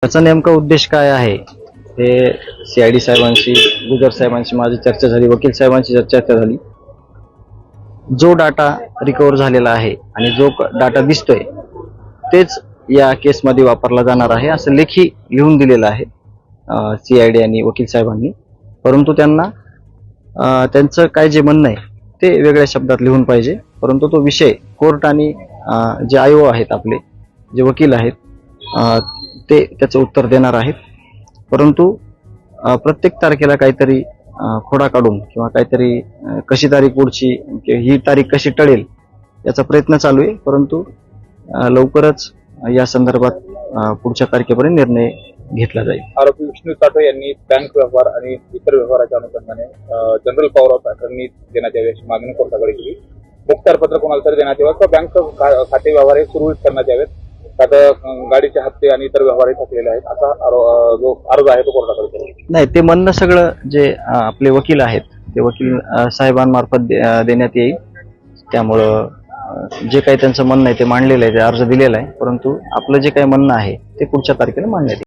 त्याचा नेमका उद्देश काय आहे हे CID साहेबांशी, गुजर साहेबांशी माझी चर्चा झाली, वकील साहेबांशी चर्चा झाली. जो डाटा रिकव्हर झालेला आहे आणि जो डाटा दिसतोय तेच या केसमध्ये वापरला जाणार आहे असं लेखी लिहून दिलेलं आहे CID आणि वकील साहेबांनी. परंतु त्यांना त्यांचं काय जे म्हणणं आहे ते वेगळ्या शब्दात लिहून पाहिजे. परंतु तो विषय कोर्ट आणि जे IO आहेत, आपले जे वकील आहेत ते त्याचं उत्तर देणार आहेत. परंतु प्रत्येक तारखेला काहीतरी खोडा काढून किंवा काहीतरी कशी तारीख पुढची, ही तारीख कशी टळेल याचा प्रयत्न चालू आहे. परंतु लवकरच या संदर्भात पुढच्या तारखेपर्यंत निर्णय घेतला जाईल. आरोपी विष्णू साठे यांनी बँक व्यवहार आणि इतर व्यवहाराच्या अनुषंगाने जनरल पॉवर ऑफ अटर्नी देण्यात यावी अशी मागणी कोर्टाकडे केली. मुखत्यारपत्र कोणाला तरी देण्यात यावं किंवा बँक खाते व्यवहार हे सुरळीत करण्यात यावेत. आता गाडीचे हप्ते आणि इतर व्यवहारही थकलेले आहेत असा जो अर्ज आहे तो कोर्टाकडे केला. नाही, ते म्हणणं सगळं जे आपले वकील आहेत ते वकील साहेबांमार्फत देण्यात येईल. त्यामुळं जे काही त्यांचं म्हणणं आहे ते मांडलेलं आहे, ते अर्ज दिलेला आहे. परंतु आपलं जे काही म्हणणं आहे ते पुढच्या तारखेला मांडण्यात येईल.